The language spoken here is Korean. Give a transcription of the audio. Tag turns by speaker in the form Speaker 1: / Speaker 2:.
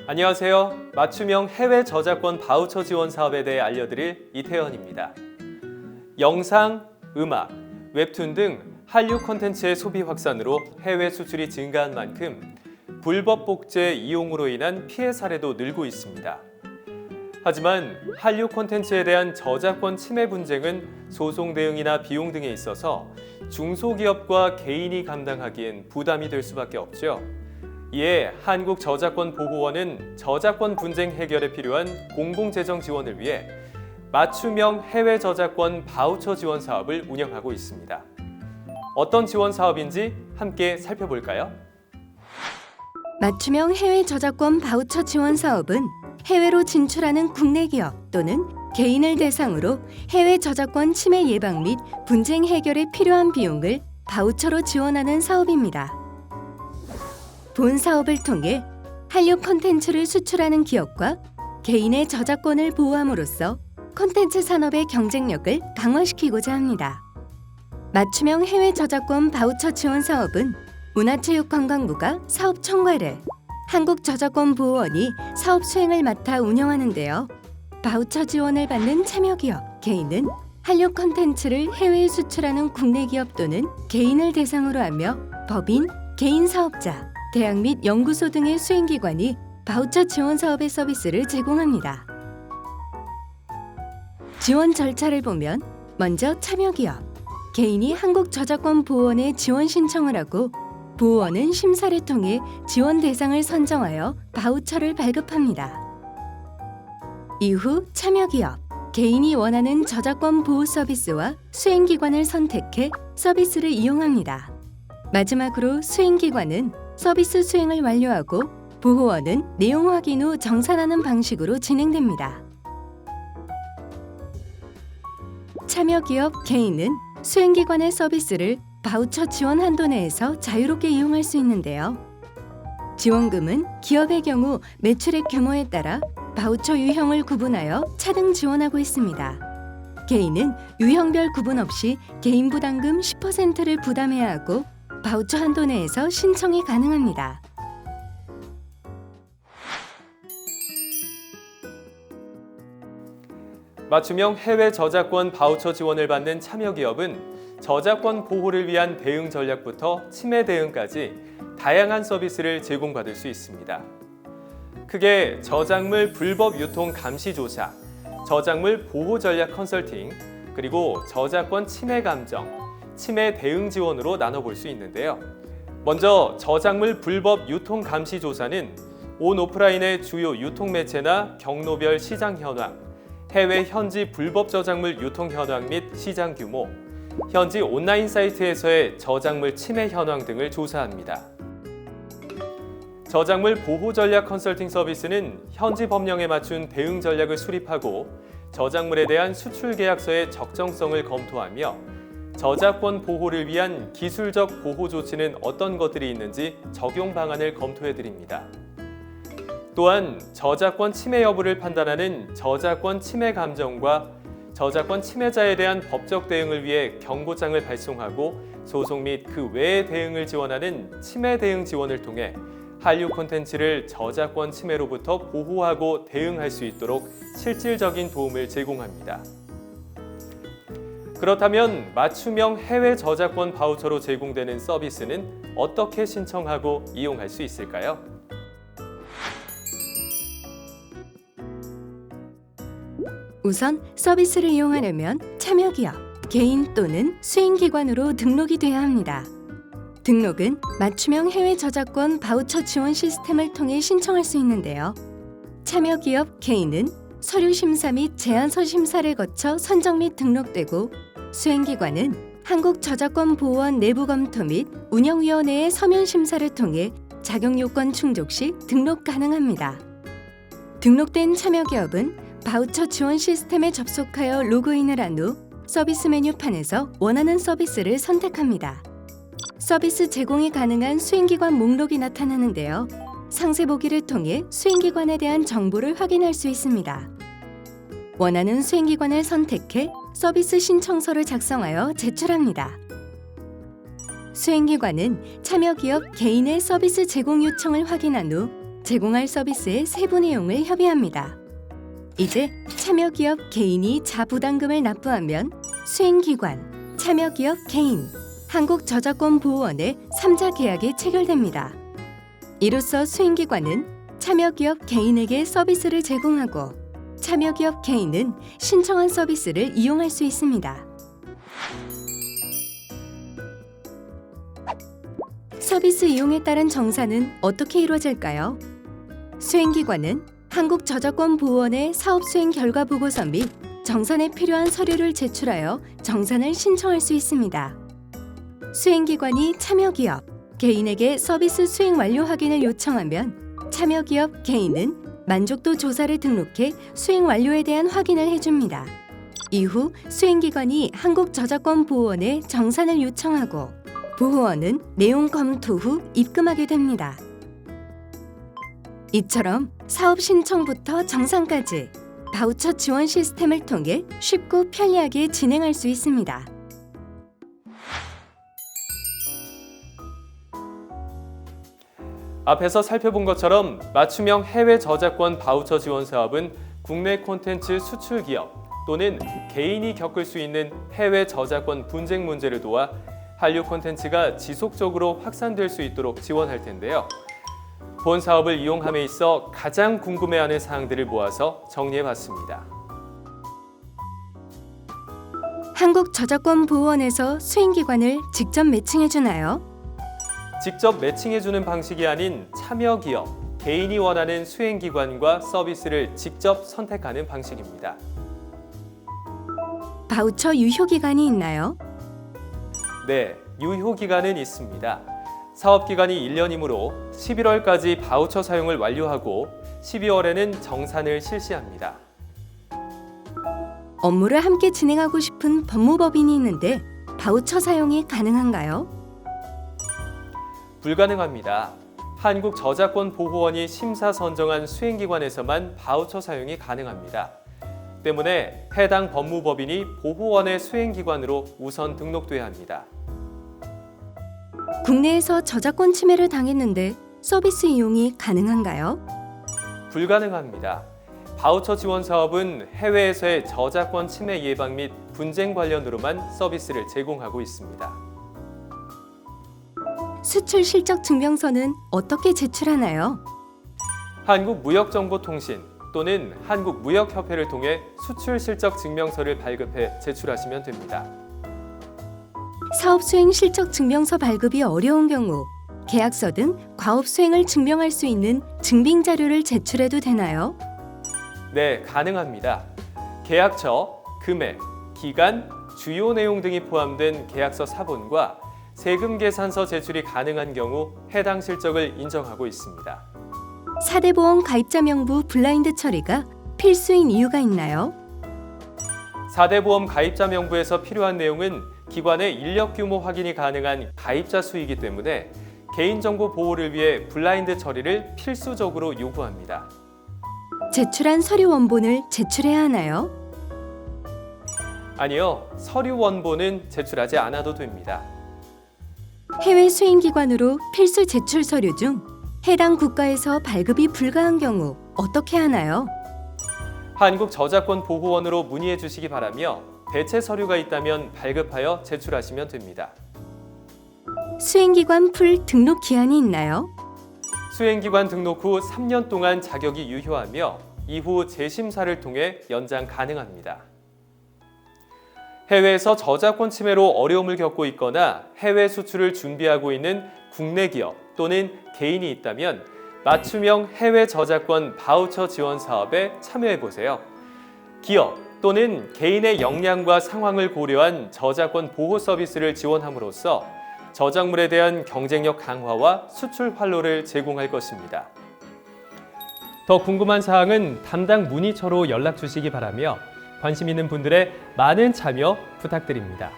Speaker 1: 안녕하세요. 맞춤형 해외 저작권 바우처 지원 사업에 대해 알려드릴 이태현입니다. 영상, 음악, 웹툰 등 한류 콘텐츠의 소비 확산으로 해외 수출이 증가한 만큼 불법 복제 이용으로 인한 피해 사례도 늘고 있습니다. 하지만 한류 콘텐츠에 대한 저작권 침해 분쟁은 소송 대응이나 비용 등에 있어서 중소기업과 개인이 감당하기엔 부담이 될 수밖에 없죠. 이에 한국저작권보호원은 저작권 분쟁 해결에 필요한 공공재정 지원을 위해 맞춤형 해외 저작권 바우처 지원 사업을 운영하고 있습니다. 어떤 지원 사업인지 함께 살펴볼까요?
Speaker 2: 맞춤형 해외 저작권 바우처 지원 사업은 해외로 진출하는 국내 기업 또는 개인을 대상으로 해외 저작권 침해 예방 및 분쟁 해결에 필요한 비용을 바우처로 지원하는 사업입니다. 본 사업을 통해 한류 콘텐츠를 수출하는 기업과 개인의 저작권을 보호함으로써 콘텐츠 산업의 경쟁력을 강화시키고자 합니다. 맞춤형 해외 저작권 바우처 지원 사업은 문화체육관광부가 사업 총괄을, 한국저작권보호원이 사업 수행을 맡아 운영하는데요. 바우처 지원을 받는 참여기업, 개인은 한류 콘텐츠를 해외에 수출하는 국내 기업 또는 개인을 대상으로 하며 법인, 개인 사업자, 대학 및 연구소 등의 수행기관이 바우처 지원 사업의 서비스를 제공합니다. 지원 절차를 보면 먼저 참여기업, 개인이 한국저작권보호원에 지원 신청을 하고 보호원은 심사를 통해 지원 대상을 선정하여 바우처를 발급합니다. 이후 참여기업, 개인이 원하는 저작권 보호 서비스와 수행기관을 선택해 서비스를 이용합니다. 마지막으로 수행기관은 서비스 수행을 완료하고 보호원은 내용 확인 후 정산하는 방식으로 진행됩니다. 참여기업, 개인은 수행기관의 서비스를 바우처 지원 한도 내에서 자유롭게 이용할 수 있는데요. 지원금은 기업의 경우 매출액 규모에 따라 바우처 유형을 구분하여 차등 지원하고 있습니다. 개인은 유형별 구분 없이 개인 부담금 10%를 부담해야 하고 바우처 한도 내에서 신청이 가능합니다.
Speaker 1: 맞춤형 해외 저작권 바우처 지원을 받는 참여기업은 저작권 보호를 위한 대응 전략부터 침해 대응까지 다양한 서비스를 제공받을 수 있습니다. 크게 저작물 불법 유통 감시 조사, 저작물 보호 전략 컨설팅, 그리고 저작권 침해 감정, 침해 대응 지원으로 나눠볼 수 있는데요. 먼저 저작물 불법 유통 감시 조사는 온 오프라인의 주요 유통 매체나 경로별 시장 현황, 해외 현지 불법 저작물 유통 현황 및 시장 규모, 현지 온라인 사이트에서의 저작물 침해 현황 등을 조사합니다. 저작물 보호 전략 컨설팅 서비스는 현지 법령에 맞춘 대응 전략을 수립하고 저작물에 대한 수출 계약서의 적정성을 검토하며 저작권 보호를 위한 기술적 보호 조치는 어떤 것들이 있는지 적용 방안을 검토해 드립니다. 또한 저작권 침해 여부를 판단하는 저작권 침해 감정과 저작권 침해자에 대한 법적 대응을 위해 경고장을 발송하고 소송 및 그 외의 대응을 지원하는 침해 대응 지원을 통해 한류 콘텐츠를 저작권 침해로부터 보호하고 대응할 수 있도록 실질적인 도움을 제공합니다. 그렇다면 맞춤형 해외 저작권 바우처로 제공되는 서비스는 어떻게 신청하고 이용할 수 있을까요?
Speaker 2: 우선 서비스를 이용하려면 참여기업, 개인 또는 수행기관으로 등록이 돼야 합니다. 등록은 맞춤형 해외 저작권 바우처 지원 시스템을 통해 신청할 수 있는데요. 참여기업, 개인은 서류 심사 및 제안서 심사를 거쳐 선정 및 등록되고 수행기관은 한국저작권보호원 내부 검토 및 운영위원회의 서면 심사를 통해 자격요건 충족 시 등록 가능합니다. 등록된 참여기업은 바우처 지원 시스템에 접속하여 로그인을 한 후 서비스 메뉴판에서 원하는 서비스를 선택합니다. 서비스 제공이 가능한 수행기관 목록이 나타나는데요. 상세 보기를 통해 수행기관에 대한 정보를 확인할 수 있습니다. 원하는 수행기관을 선택해 서비스 신청서를 작성하여 제출합니다. 수행기관은 참여기업 개인의 서비스 제공 요청을 확인한 후 제공할 서비스의 세부 내용을 협의합니다. 이제 참여기업 개인이 자부담금을 납부하면 수행기관, 참여기업 개인, 한국저작권보호원의 3자 계약이 체결됩니다. 이로써 수행기관은 참여기업 개인에게 서비스를 제공하고 참여기업 개인은 신청한 서비스를 이용할 수 있습니다. 서비스 이용에 따른 정산은 어떻게 이루어질까요? 수행기관은 한국저작권보호원의 사업수행 결과 보고서 및 정산에 필요한 서류를 제출하여 정산을 신청할 수 있습니다. 수행기관이 참여기업, 개인에게 서비스 수행 완료 확인을 요청하면 참여기업 개인은 만족도 조사를 등록해 수행 완료에 대한 확인을 해줍니다. 이후 수행기관이 한국저작권보호원에 정산을 요청하고 보호원은 내용 검토 후 입금하게 됩니다. 이처럼 사업 신청부터 정산까지 바우처 지원 시스템을 통해 쉽고 편리하게 진행할 수 있습니다.
Speaker 1: 앞에서 살펴본 것처럼 맞춤형 해외 저작권 바우처 지원 사업은 국내 콘텐츠 수출 기업 또는 개인이 겪을 수 있는 해외 저작권 분쟁 문제를 도와 한류 콘텐츠가 지속적으로 확산될 수 있도록 지원할 텐데요. 본 사업을 이용함에 있어 가장 궁금해하는 사항들을 모아서 정리해봤습니다.
Speaker 2: 한국저작권보호원에서 수행기관을 직접 매칭해주나요?
Speaker 1: 직접 매칭해주는 방식이 아닌 참여기업, 개인이 원하는 수행기관과 서비스를 직접 선택하는 방식입니다.
Speaker 2: 바우처 유효기간이 있나요?
Speaker 1: 네, 유효기간은 있습니다. 사업기간이 1년이므로 11월까지 바우처 사용을 완료하고 12월에는 정산을 실시합니다.
Speaker 2: 업무를 함께 진행하고 싶은 법무법인이 있는데 바우처 사용이 가능한가요?
Speaker 1: 불가능합니다. 한국저작권보호원이 심사 선정한 수행기관에서만 바우처 사용이 가능합니다. 때문에 해당 법무법인이 보호원의 수행기관으로 우선 등록돼야 합니다.
Speaker 2: 국내에서 저작권 침해를 당했는데 서비스 이용이 가능한가요?
Speaker 1: 불가능합니다. 바우처 지원 사업은 해외에서의 저작권 침해 예방 및 분쟁 관련으로만 서비스를 제공하고 있습니다.
Speaker 2: 수출 실적 증명서는 어떻게 제출하나요?
Speaker 1: 한국무역정보통신 또는 한국무역협회를 통해 수출 실적 증명서를 발급해 제출하시면 됩니다.
Speaker 2: 사업 수행 실적 증명서 발급이 어려운 경우 계약서 등 과업 수행을 증명할 수 있는 증빙 자료를 제출해도 되나요?
Speaker 1: 네, 가능합니다. 계약처, 금액, 기간, 주요 내용 등이 포함된 계약서 사본과 세금 계산서 제출이 가능한 경우 해당 실적을 인정하고 있습니다.
Speaker 2: 4대 보험 가입자 명부 블라인드 처리가 필수인 이유가 있나요?
Speaker 1: 4대 보험 가입자 명부에서 필요한 내용은 기관의 인력 규모 확인이 가능한 가입자 수이기 때문에 개인정보 보호를 위해 블라인드 처리를 필수적으로 요구합니다.
Speaker 2: 제출한 서류 원본을 제출해야 하나요?
Speaker 1: 아니요, 서류 원본은 제출하지 않아도 됩니다.
Speaker 2: 해외 수행기관으로 필수 제출 서류 중 해당 국가에서 발급이 불가한 경우 어떻게 하나요?
Speaker 1: 한국저작권보호원으로 문의해 주시기 바라며 대체 서류가 있다면 발급하여 제출하시면 됩니다.
Speaker 2: 수행기관 풀 등록 기한이 있나요?
Speaker 1: 수행기관 등록 후 3년 동안 자격이 유효하며 이후 재심사를 통해 연장 가능합니다. 해외에서 저작권 침해로 어려움을 겪고 있거나 해외 수출을 준비하고 있는 국내 기업 또는 개인이 있다면 맞춤형 해외 저작권 바우처 지원 사업에 참여해보세요. 기업 또는 개인의 역량과 상황을 고려한 저작권 보호 서비스를 지원함으로써 저작물에 대한 경쟁력 강화와 수출 활로를 제공할 것입니다. 더 궁금한 사항은 담당 문의처로 연락 주시기 바라며 관심 있는 분들의 많은 참여 부탁드립니다.